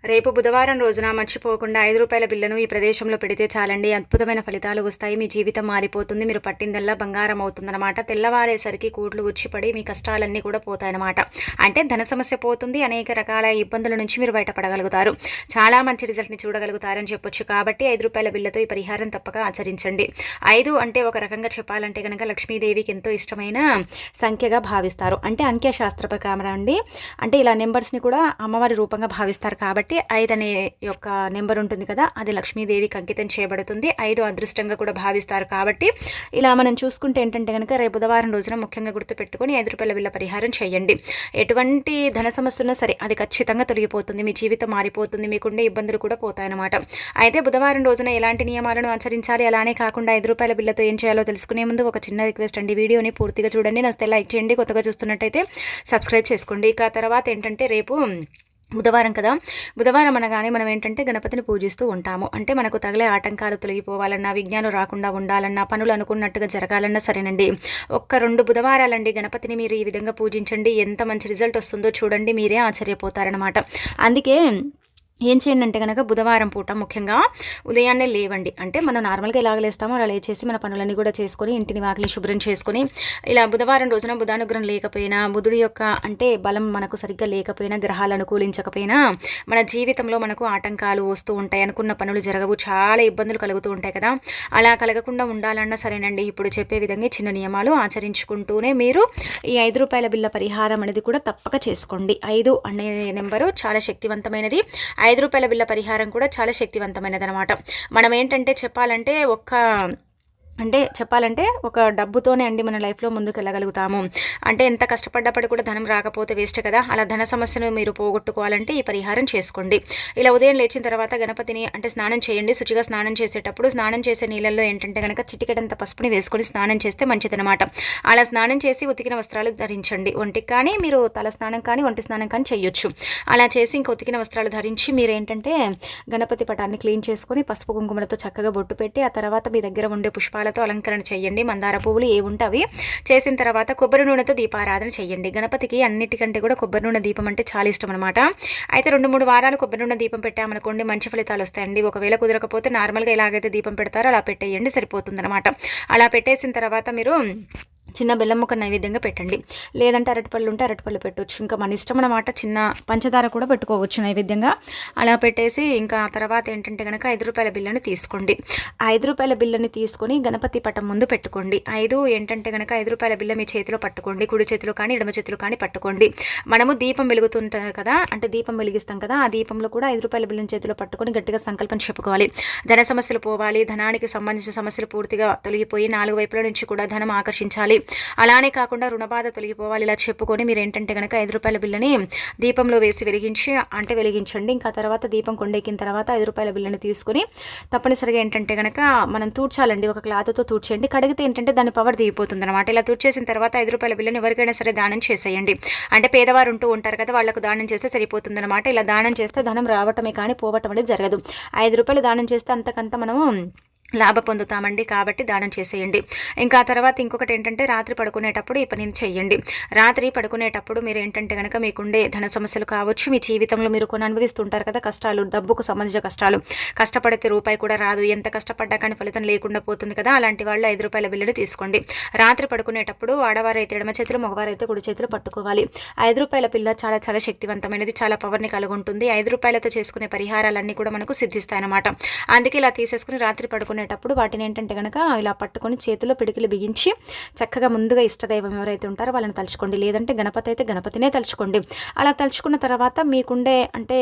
రేపు బుధవారం రోజున మర్చిపోకుండా రూ. 5 బిల్లను ఈ ప్రదేశంలో పెడితే చాలండి. అద్భుతమైన ఫలితాలు వస్తాయి. మీ జీవితం మారిపోతుంది. మీరు పట్టిందల్లా బంగారం అవుతుందన్నమాట. తెల్లవారేసరికి కూడ్లు ఉచ్చిపడి మీ కష్టాలన్నీ కూడా పోతాయన్నమాట. అంటే ధన సమస్య పోతుంది. అనేక రకాల ఇబ్బందుల నుంచి మీరు బయటపడగలుగుతారు. చాలా మంచి రిజల్ట్ని చూడగలుగుతారని చెప్పొచ్చు. కాబట్టి రూ. 5 బిల్లతో ఈ పరిహారం తప్పక ఆచరించండి. 5 అంటే ఒక రకంగా చెప్పాలంటే కనుక లక్ష్మీదేవికి ఎంతో ఇష్టమైన సంఖ్యగా భావిస్తారు. అంటే అంకె శాస్త్ర ప్రకారం అండి. అంటే ఇలా నెంబర్స్ని కూడా అమ్మవారి రూపంగా భావిస్తారు. కాబట్టి 5 అనే యొక్క నెంబర్ ఉంటుంది కదా, అది లక్ష్మీదేవికి అంకితం చేయబడుతుంది. 5 అదృష్టంగా కూడా భావిస్తారు. కాబట్టి ఇలా మనం చూసుకుంటే ఏంటంటే కనుక రేపు బుధవారం రోజున ముఖ్యంగా గుర్తుపెట్టుకొని రూ. 5 బిల్ల పరిహారం చేయండి. ఎటువంటి ధన సమస్య ఉన్నా సరే అది ఖచ్చితంగా తొలగిపోతుంది. మీ జీవితం మారిపోతుంది. మీకుండే ఇబ్బందులు కూడా పోతాయన్నమాట. అయితే బుధవారం రోజున ఎలాంటి నియమాలను ఆచరించాలి, అలానే కాకుండా రూ. 5 బిల్లతో ఏం చేయాలో తెలుసుకునే ముందు ఒక చిన్న రిక్వెస్ట్ అండి. వీడియోని పూర్తిగా చూడండి. నచ్చితే లైక్ చేయండి. కొత్తగా చూస్తున్నట్టయితే సబ్స్క్రైబ్ చేసుకోండి. ఇక తర్వాత ఏంటంటే రేపు బుధవారం కదా, బుధవారం అనగానే మనం ఏంటంటే గణపతిని పూజిస్తూ ఉంటాము. అంటే మనకు తగిలే ఆటంకాలు తొలగిపోవాలన్నా, విజ్ఞానం రాకుండా ఉండాలన్నా, పనులు అనుకున్నట్టుగా జరగాలన్నా సరేనండి. 1-2 బుధవారాలండి గణపతిని మీరు ఈ విధంగా పూజించండి. ఎంత మంచి రిజల్ట్ వస్తుందో చూడండి, మీరే ఆశ్చర్యపోతారనమాట. అందుకే ఏం చేయండి అంటే కనుక బుధవారం పూట ముఖ్యంగా ఉదయాన్నే లేవండి. అంటే మనం నార్మల్గా ఎలాగ లేస్తామో అలా లేచేసి మన పనులన్నీ కూడా చేసుకొని ఇంటిని వాకిలి శుభ్రం చేసుకొని ఇలా బుధవారం రోజున బుధానుగ్రహం లేకపోయినా, బుధుడి యొక్క అంటే బలం మనకు సరిగ్గా లేకపోయినా, గ్రహాలు అనుకూలించకపోయినా మన జీవితంలో మనకు ఆటంకాలు వస్తూ ఉంటాయి. అనుకున్న పనులు జరగవు, చాలా ఇబ్బందులు కలుగుతూ ఉంటాయి కదా. అలా కలగకుండా ఉండాలన్నా సరేనండి, ఇప్పుడు చెప్పే విధంగా చిన్న నియమాలు ఆచరించుకుంటూనే మీరు ఈ రూ. 5 బిల్ల పరిహారం అనేది కూడా తప్పక చేసుకోండి. 5 అనే నెంబరు చాలా శక్తివంతమైనది. రూ. 5 బిల్ల పరిహారం కూడా చాలా శక్తివంతమైనది అనమాట. మనం ఏంటంటే చెప్పాలంటే ఒక డబ్బుతోనే అండి మన లైఫ్లో ముందుకు వెళ్ళగలుగుతాము. అంటే ఎంత కష్టపడ్డప్పుడు కూడా ధనం రాకపోతే వేస్ట్ కదా. అలా ధన సమస్యను మీరు పోగొట్టుకోవాలంటే ఈ పరిహారం చేసుకోండి. ఇలా ఉదయం లేచిన తర్వాత గణపతిని అంటే స్నానం చేయండి. శుచిగా స్నానం చేసేటప్పుడు స్నానం చేసే నీళ్ళల్లో ఏంటంటే కనుక చిటికెడంత పసుపుని వేసుకొని స్నానం చేస్తే మంచిదనమాట. అలా స్నానం చేసి ఉతికిన వస్త్రాలు ధరించండి. ఒంటికి కానీ మీరు తల స్నానం కానీ ఒంటి స్నానం కానీ చేయొచ్చు. అలా చేసి ఇంక ఉతికిన వస్త్రాలు ధరించి మీరు ఏంటంటే గణపతి పటాన్ని క్లీన్ చేసుకొని పసుపు కుంకుమలతో చక్కగా బొట్టు పెట్టి ఆ తర్వాత మీ దగ్గర ఉండే పుష్పాలతో అలంకరణ చేయండి. మందార పువ్వులు ఏ ఉంటావి చేసిన తర్వాత కొబ్బరి నూనెతో దీపారాధన చేయండి. గణపతికి అన్నిటికంటే కూడా కొబ్బరి నూనె దీపం అంటే చాలా ఇష్టం అనమాట. అయితే 2-3 వారాలు కొబ్బరి నూనె దీపం పెట్టామనుకోండి మంచి ఫలితాలు వస్తాయండి. ఒకవేళ కుదరకపోతే నార్మల్గా ఎలాగైతే దీపం పెడతారో అలా పెట్టేయండి, సరిపోతుందన్నమాట. అలా పెట్టేసిన తర్వాత మీరు చిన్న బెల్లం ముక్క నైవేద్యంగా పెట్టండి. లేదంటే అరటిపళ్ళు ఉంటే అరటిపళ్ళు పెట్టవచ్చు. ఇంకా మన ఇష్టం అన్నమాట. చిన్న పంచదార కూడా పెట్టుకోవచ్చు నైవేద్యంగా. అలా పెట్టేసి ఇంకా తర్వాత ఏంటంటే కనుక రూ. 5 బిల్లని తీసుకోండి. రూ. 5 బిల్లని తీసుకొని గణపతి పటం ముందు పెట్టుకోండి. 5 ఏంటంటే కనుక రూ. 5 బిల్ల మీ చేతిలో పట్టుకోండి. కుడి చేతిలో కానీ ఎడమ చేతిలో కానీ పట్టుకోండి. మనము దీపం వెలుగుతుంటుంది కదా, అంటే దీపం వెలిగిస్తాం కదా, ఆ దీపంలో కూడా రూ. 5 బిల్లని చేతిలో పట్టుకొని గట్టిగా సంకల్పం చెప్పుకోవాలి. ధన సమస్యలు పోవాలి, ధనానికి సంబంధించిన సమస్యలు పూర్తిగా తొలగిపోయి 4 వైపుల నుంచి కూడా ధనం ఆకర్షించాలి. అలానే కాకుండా రుణబాధ తొలగిపోవాలి. ఇలా చెప్పుకొని మీరు ఏంటంటే కనుక రూ. 5 బిల్లని దీపంలో వేసి వెలిగించండి. ఇంకా తర్వాత దీపం కొండెక్కిన తర్వాత రూ. 5 బిల్లని తీసుకొని తప్పనిసరిగా ఏంటంటే కనుక మనం తూడ్చాలండి. ఒక క్లాత్తో తూడ్చేయండి. కడిగితే ఏంటంటే దాని పవర్ దిగిపోతుంది అనమాట. ఇలా తూడ్చేసిన తర్వాత రూ. 5 బిల్లని ఎవరికైనా సరే దానం చేసేయండి. అంటే పేదవారు ఉంటూ ఉంటారు కదా, వాళ్ళకు దానం చేస్తే సరిపోతుంది అనమాట. ఇలా దానం చేస్తే ధనం రావటమే కానీ పోవటం అనేది జరగదు. రూ. 5 దానం చేస్తే అంతకంత మనము లాభ పొందుతామండి. కాబట్టి దానం చేసేయండి. ఇంకా తర్వాత ఇంకొకటి ఏంటంటే రాత్రి పడుకునేటప్పుడు ఈ పనిని చేయండి. రాత్రి పడుకునేటప్పుడు మీరు ఏంటంటే కనుక మీకుండే ధన సమస్యలు కావచ్చు, మీ జీవితంలో మీరు కొన్ని అనుభవిస్తుంటారు కదా కష్టాలు, డబ్బుకు సంబంధించిన కష్టాలు, కష్టపడితే రూపాయి కూడా రాదు, ఎంత కష్టపడ్డా కానీ ఫలితం లేకుండా పోతుంది కదా, అలాంటి వాళ్ళు రూ. 5 బిల్లుని తీసుకోండి. రాత్రి పడుకునేటప్పుడు ఆడవారైతే ఎడమ చేతులు, మగవారైతే కుడి చేతులు పట్టుకోవాలి. రూ. 5 బిల్ల చాలా చాలా శక్తివంతమైనది, చాలా పవర్ని కలిగి ఉంటుంది. రూ. 5తో చేసుకునే పరిహారాలన్నీ కూడా మనకు సిద్ధిస్తాయన్నమాట. అందుకే ఇలా తీసేసుకుని రాత్రి పడుకునేటప్పుడు వాటిని ఏంటంటే కనుక ఇలా పట్టుకొని చేతిలో పిడికిలు బిగించి చక్కగా ముందుగా ఇష్టదైవం ఎవరైతే ఉంటారో వాళ్ళని తలుచుకోండి. లేదంటే గణపతి అయితే గణపతినే తలుచుకోండి. అలా తలుచుకున్న తర్వాత మీకుండే అంటే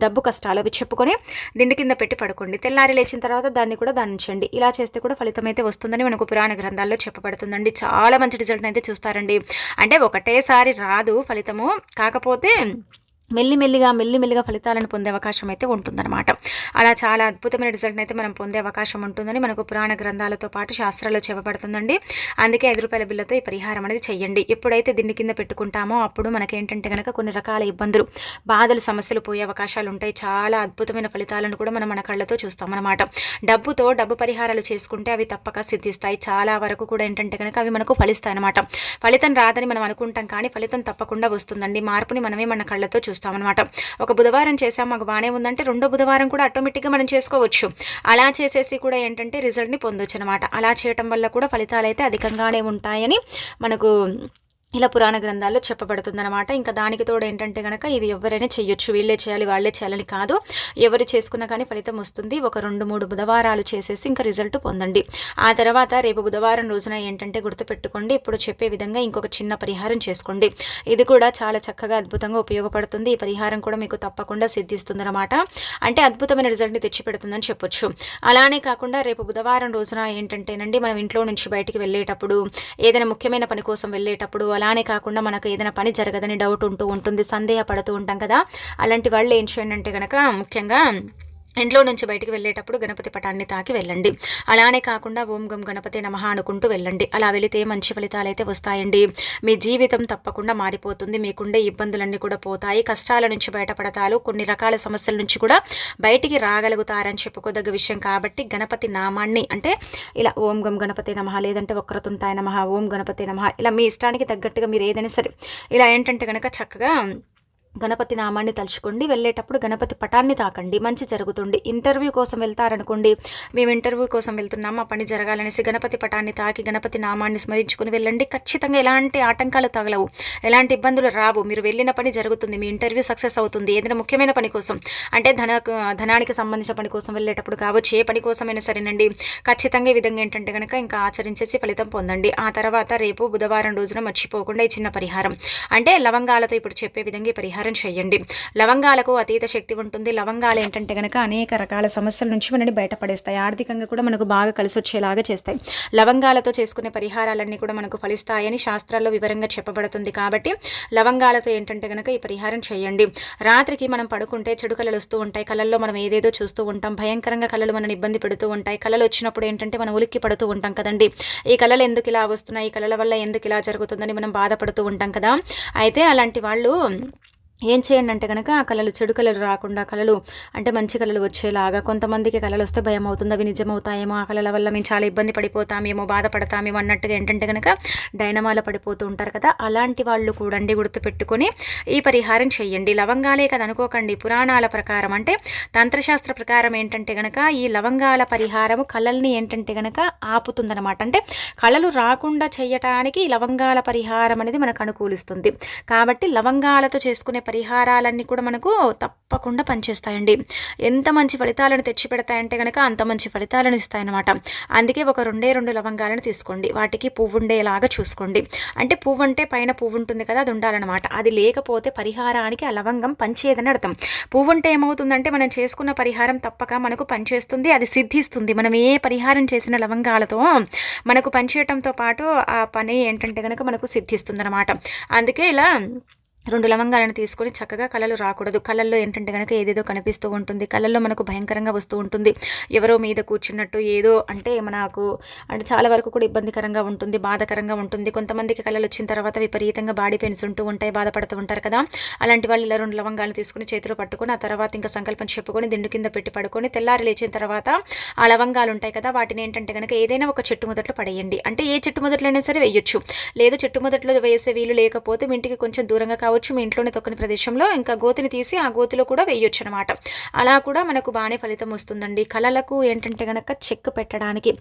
డబ్బు కష్టాలు అవి చెప్పుకొని దిండు కింద పెట్టి పడుకోండి. తెల్లారి లేచిన తర్వాత దాన్ని కూడా దానించండి. ఇలా చేస్తే కూడా ఫలితం అయితే వస్తుందని మనకు పురాణ గ్రంథాల్లో చెప్పబడుతుందండి. చాలా మంచి రిజల్ట్ అయితే చూస్తారండి. అంటే ఒకటేసారి రాదు ఫలితము, కాకపోతే మెల్లిమెల్లిగా ఫలితాలను పొందే అవకాశం అయితే ఉంటుందన్నమాట. అలా చాలా అద్భుతమైన రిజల్ట్ అయితే మనం పొందే అవకాశం ఉంటుందని మనకు పురాణ గ్రంథాలతో పాటు శాస్త్రాల్లో చెప్పబడుతుందండి. అందుకే రూ. 5 బిల్లతో ఈ పరిహారం అనేది చెయ్యండి. ఎప్పుడైతే దిండి కింద పెట్టుకుంటామో అప్పుడు మనకేంటంటే కనుక కొన్ని రకాల ఇబ్బందులు, బాధలు, సమస్యలు పోయే అవకాశాలు ఉంటాయి. చాలా అద్భుతమైన ఫలితాలను కూడా మనం మన కళ్ళతో చూస్తామన్నమాట. డబ్బు పరిహారాలు చేసుకుంటే అవి తప్పక సిద్ధిస్తాయి. చాలా వరకు కూడా ఏంటంటే కనుక అవి మనకు ఫలిస్తాయి అన్నమాట. ఫలితం రాదని మనం అనుకుంటాం కానీ ఫలితం తప్పకుండా వస్తుందండి. మార్పుని మనమే మన కళ్ళతో చూస్తాం. చూస్తామన్నమాట. ఒక బుధవారం చేసాం మాకు బాగానే ఉందంటే రెండో బుధవారం కూడా ఆటోమేటిక్గా మనం చేసుకోవచ్చు. అలా చేసేసి కూడా ఏంటంటే రిజల్ట్ని పొందొచ్చు అనమాట. అలా చేయటం వల్ల కూడా ఫలితాలు అయితే అధికంగానే ఉంటాయని మనకు ఇలా పురాణ గ్రంథాల్లో చెప్పబడుతుందన్నమాట. ఇంకా దానికి తోడు ఏంటంటే కనుక ఇది ఎవరైనా చేయొచ్చు, వీళ్ళే చేయాలి వాళ్ళే చేయాలని కాదు, ఎవరు చేసుకున్నా కానీ ఫలితం వస్తుంది. ఒక 2-3 బుధవారాలు చేసేసి ఇంకా రిజల్ట్ పొందండి. ఆ తర్వాత రేపు బుధవారం రోజున ఏంటంటే గుర్తుపెట్టుకోండి, ఇప్పుడు చెప్పే విధంగా ఇంకొక చిన్న పరిహారం చేసుకోండి. ఇది కూడా చాలా చక్కగా అద్భుతంగా ఉపయోగపడుతుంది. ఈ పరిహారం కూడా మీకు తప్పకుండా సిద్ధిస్తుందన్నమాట. అంటే అద్భుతమైన రిజల్ట్ని తెచ్చిపెడుతుందని చెప్పొచ్చు. అలానే కాకుండా రేపు బుధవారం రోజున ఏంటంటేనండి మనం ఇంట్లో నుంచి బయటికి వెళ్ళేటప్పుడు, ఏదైనా ముఖ్యమైన పని కోసం వెళ్ళేటప్పుడు, అలానే కాకుండా మనకు ఏదైనా పని జరగదని డౌట్ ఉంటూ ఉంటుంది, సందేహపడుతూ ఉంటాం కదా. అలాంటి వాళ్ళు ఏం చేయండి అంటే కనుక ముఖ్యంగా ఇంట్లో నుంచి బయటికి వెళ్ళేటప్పుడు గణపతి పటాన్ని తాకి వెళ్ళండి. అలానే కాకుండా ఓం గం గణపతి నమః అనుకుంటూ వెళ్ళండి. అలా వెళితే మంచి ఫలితాలు అయితే వస్తాయండి. మీ జీవితం తప్పకుండా మారిపోతుంది. మీకుండే ఇబ్బందులన్నీ కూడా పోతాయి. కష్టాల నుంచి బయటపడతారు. కొన్ని రకాల సమస్యల నుంచి కూడా బయటికి రాగలుగుతారని చెప్పుకోదగ్గ విషయం. కాబట్టి గణపతి నామాన్ని అంటే ఇలా ఓం గం గణపతి నమః, లేదంటే వక్రతుంటాయ నమః, ఓం గణపతి నమః, ఇలా మీ ఇష్టానికి తగ్గట్టుగా మీరు ఏదైనా సరే ఇలా ఏంటంటే కనుక చక్కగా గణపతి నామాన్ని తలుచుకోండి. వెళ్ళేటప్పుడు గణపతి పటాన్ని తాకండి, మంచి జరుగుతుంది. ఇంటర్వ్యూ కోసం వెళ్తారనుకోండి, మేము ఇంటర్వ్యూ కోసం వెళ్తున్నాము, ఆ పని జరగాలనేసి గణపతి పటాన్ని తాకి గణపతి నామాన్ని స్మరించుకుని వెళ్ళండి. ఖచ్చితంగా ఎలాంటి ఆటంకాలు తగలవు, ఎలాంటి ఇబ్బందులు రావు. మీరు వెళ్ళిన పని జరుగుతుంది, మీ ఇంటర్వ్యూ సక్సెస్ అవుతుంది. ఏదైనా ముఖ్యమైన పని కోసం అంటే ధనానికి సంబంధించిన పని కోసం వెళ్ళేటప్పుడు కావచ్చు, ఏ పని కోసమైనా సరేనండి, ఖచ్చితంగా ఈ విధంగా ఏంటంటే కనుక ఇంకా ఆచరించేసి ఫలితం పొందండి. ఆ తర్వాత రేపు బుధవారం రోజున మర్చిపోకుండా ఈ చిన్న పరిహారం అంటే లవంగాలతో ఇప్పుడు చెప్పే విధంగా ఈ పరిహారం చేయండి. లవంగాలకు అతీత శక్తి ఉంటుంది. లవంగాలు ఏంటంటే కనుక అనేక రకాల సమస్యల నుంచి మనని బయటపడేస్తాయి. ఆర్థికంగా కూడా మనకు బాగా కలిసి వచ్చేలాగా చేస్తాయి. లవంగాలతో చేసుకునే పరిహారాలన్నీ కూడా మనకు ఫలిస్తాయని శాస్త్రాల్లో వివరంగా చెప్పబడుతుంది. కాబట్టి లవంగాలతో ఏంటంటే కనుక ఈ పరిహారం చేయండి. రాత్రికి మనం పడుకుంటే చెడు కళలు వస్తూ ఉంటాయి. కళల్లో మనం ఏదేదో చూస్తూ ఉంటాం. భయంకరంగా కళలు మనని ఇబ్బంది పెడుతూ ఉంటాయి. కళలు వచ్చినప్పుడు ఏంటంటే మనం ఉలిక్కి పడుతూ ఉంటాం కదండి. ఈ కళలు ఎందుకు ఇలా వస్తున్నాయి, ఈ కళల వల్ల ఎందుకు ఇలా జరుగుతుందని మనం బాధపడుతూ ఉంటాం కదా. అయితే అలాంటి వాళ్ళు ఏం చేయండి అంటే కనుక ఆ కళలు, చెడు కళలు రాకుండా కళలు అంటే మంచి కళలు వచ్చేలాగా, కొంతమందికి కళలు వస్తే భయం అవుతుంది, అవి నిజమవుతాయేమో, ఆ కళల వల్ల మేము చాలా ఇబ్బంది పడిపోతామేమో, బాధపడతామేమో అన్నట్టుగా ఏంటంటే కనుక డైనమాల పడిపోతూ ఉంటారు కదా. అలాంటి వాళ్ళు కూడా గుర్తుపెట్టుకొని ఈ పరిహారం చేయండి. లవంగాలే కదా అనుకోకండి, పురాణాల ప్రకారం అంటే తంత్రశాస్త్ర ప్రకారం ఏంటంటే కనుక ఈ లవంగాల పరిహారము కళల్ని ఏంటంటే కనుక ఆపుతుందన్నమాట. అంటే కళలు రాకుండా చేయటానికి ఈ లవంగాల పరిహారం అనేది మనకు అనుకూలిస్తుంది. కాబట్టి లవంగాలతో చేసుకునే పరిహారాలన్నీ కూడా మనకు తప్పకుండా పనిచేస్తాయండి. ఎంత మంచి ఫలితాలను తెచ్చిపెడతాయంటే కనుక అంత మంచి ఫలితాలను ఇస్తాయన్నమాట. అందుకే ఒక 2 లవంగాలను తీసుకోండి, వాటికి పువ్వు ఉండేలాగా చూసుకోండి. అంటే పువ్వు అంటే పైన పువ్వు ఉంటుంది కదా, అది ఉండాలన్నమాట. అది లేకపోతే పరిహారానికి ఆ లవంగం పనిచేయదని అర్థం. పువ్వు ఉంటే ఏమవుతుందంటే మనం చేసుకున్న పరిహారం తప్పక మనకు పనిచేస్తుంది, అది సిద్ధిస్తుంది. మనం ఏ పరిహారం చేసిన లవంగాలతో మనకు పనిచేయటంతో పాటు ఆ పని ఏంటంటే కనుక మనకు సిద్ధిస్తుంది అనమాట. అందుకే ఇలా 2 లవంగాలను తీసుకొని చక్కగా కళలు రాకూడదు. కళల్లో ఏంటంటే కనుక ఏదేదో కనిపిస్తూ ఉంటుంది. కళల్లో మనకు భయంకరంగా వస్తూ ఉంటుంది. ఎవరో మీద కూర్చున్నట్టు ఏదో అంటే మనకు అంటే చాలా వరకు కూడా ఇబ్బందికరంగా ఉంటుంది, బాధాకరంగా ఉంటుంది. కొంతమందికి కళలు వచ్చిన తర్వాత విపరీతంగా బాడీ పెయిన్స్ ఉంటూ ఉంటాయి, బాధపడుతూ ఉంటారు కదా. అలాంటి వాళ్ళు ఇలా 2 లవంగాలను తీసుకుని చేతిలో పట్టుకొని ఆ తర్వాత ఇంకా సంకల్పం చెప్పుకొని దిండు కింద పెట్టి పడుకొని తెల్లారి లేచిన తర్వాత ఆ లవంగాలు ఉంటాయి కదా, వాటిని ఏంటంటే కనుక ఏదైనా ఒక చెట్టు మొదట్లో పడేయండి. అంటే ఏ చెట్టు మొదట్లైనా సరే వేయొచ్చు. లేదు చెట్టు మొదట్లో వేసే వీలు లేకపోతే మీ ఇంటికి కొంచెం దూరంగా కావచ్చు, మీ ఇంట్లోనే తొక్కని ప్రదేశంలో ఇంకా గోతిని తీసి ఆ గోతిలో కూడా వేయొచ్చు అనమాట. అలా కూడా మనకు బాగానే ఫలితం వస్తుందండి. కళలకు ఏంటంటే కనుక చెక్ పెట్టడానికి,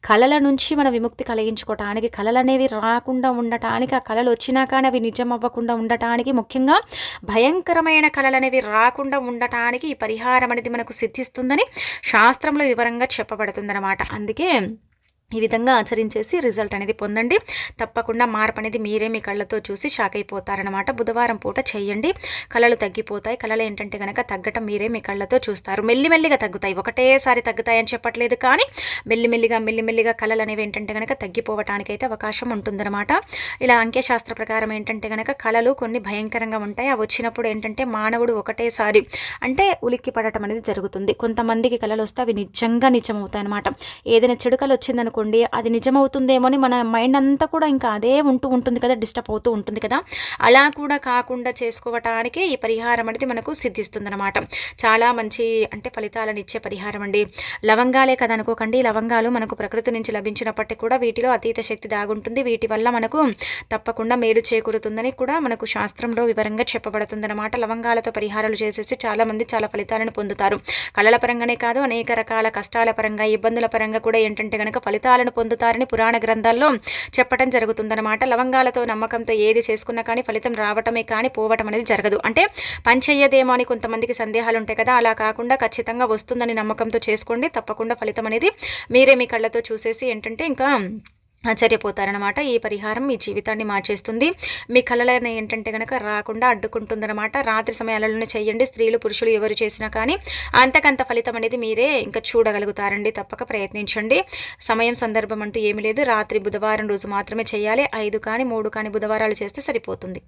కళల నుంచి మన విముక్తి కలిగించుకోవటానికి, కళలు అనేవి రాకుండా ఉండటానికి, ఆ కళలు వచ్చినా కానీ అవి నిజం అవ్వకుండా ఉండటానికి, ముఖ్యంగా భయంకరమైన కళలు అనేవి రాకుండా ఉండటానికి ఈ పరిహారం అనేది మనకు సిద్ధిస్తుందని శాస్త్రంలో వివరంగా చెప్పబడుతుందన్నమాట. అందుకే ఈ విధంగా ఆచరించేసి రిజల్ట్ అనేది పొందండి. తప్పకుండా మార్పు అనేది మీరే మీ కళ్ళతో చూసి షాక్ అయిపోతారనమాట. బుధవారం పూట చేయండి, కళలు తగ్గిపోతాయి. కళలు ఏంటంటే కనుక తగ్గటం మీరే మీ కళ్ళతో చూస్తారు. మెల్లిమెల్లిగా తగ్గుతాయి, ఒకటేసారి తగ్గుతాయని చెప్పట్లేదు, కానీ మెల్లిమెల్లిగా కళలు అనేవి ఏంటంటే కనుక తగ్గిపోవటానికైతే అవకాశం ఉంటుందన్నమాట. ఇలా అంకెశాస్త్ర ప్రకారం ఏంటంటే కనుక కళలు కొన్ని భయంకరంగా ఉంటాయి. అవి వచ్చినప్పుడు ఏంటంటే మానవుడు ఒకటేసారి అంటే ఉలిక్కి పడటం అనేది జరుగుతుంది. కొంతమందికి కళలు వస్తే అవి నిజంగా నిజమవుతాయి అనమాట. ఏదైనా చెడు కళ వచ్చిందనుకో అనుకోండి, అది నిజమవుతుందేమో అని మన మైండ్ అంతా కూడా ఇంకా అదే ఉంటుంది కదా, డిస్టర్బ్ అవుతూ ఉంటుంది కదా. అలా కూడా కాకుండా చేసుకోవటానికి ఈ పరిహారం అనేది మనకు సిద్ధిస్తుందన్నమాట. చాలా మంచి అంటే ఫలితాలను ఇచ్చే పరిహారం అండి. లవంగాలే కదా అనుకోకండి, లవంగాలు మనకు ప్రకృతి నుంచి లభించినప్పటికీ కూడా వీటిలో అతీత శక్తి దాగుంటుంది. వీటి వల్ల మనకు తప్పకుండా మేలు చేకూరుతుందని కూడా మనకు శాస్త్రంలో వివరంగా చెప్పబడుతుందన్నమాట. లవంగాలతో పరిహారాలు చేసేసి చాలామంది చాలా ఫలితాలను పొందుతారు. కళల పరంగానే కాదు, అనేక రకాల కష్టాల పరంగా, ఇబ్బందుల పరంగా కూడా ఏంటంటే గనక ఫలితాలను పొందుతారని పురాణ గ్రంథాల్లో చెప్పడం జరుగుతుందన్నమాట. లవంగాలతో నమ్మకంతో ఏది చేసుకున్నా కానీ ఫలితం రావటమే కానీ పోవటం అనేది జరగదు. అంటే పని చెయ్యదేమో అని కొంతమందికి సందేహాలు ఉంటాయి కదా, అలా కాకుండా ఖచ్చితంగా వస్తుందని నమ్మకంతో చేసుకోండి. తప్పకుండా ఫలితం అనేది మీరే మీ కళ్ళతో చూసేసి ఏంటంటే ఇంకా ఆశ్చర్యపోతారనమాట. ఈ పరిహారం మీ జీవితాన్ని మార్చేస్తుంది. మీ కళలను ఏంటంటే కనుక రాకుండా అడ్డుకుంటుందన్నమాట. రాత్రి సమయాలలోనే చేయండి. స్త్రీలు పురుషులు ఎవరు చేసినా కానీ అంతకంత ఫలితం అనేది మీరే ఇంకా చూడగలుగుతారండి. తప్పక ప్రయత్నించండి. సమయం సందర్భం అంటూ ఏమీ లేదు. రాత్రి బుధవారం రోజు మాత్రమే చేయాలి. 5 కానీ 3 కానీ బుధవారాలు చేస్తే సరిపోతుంది.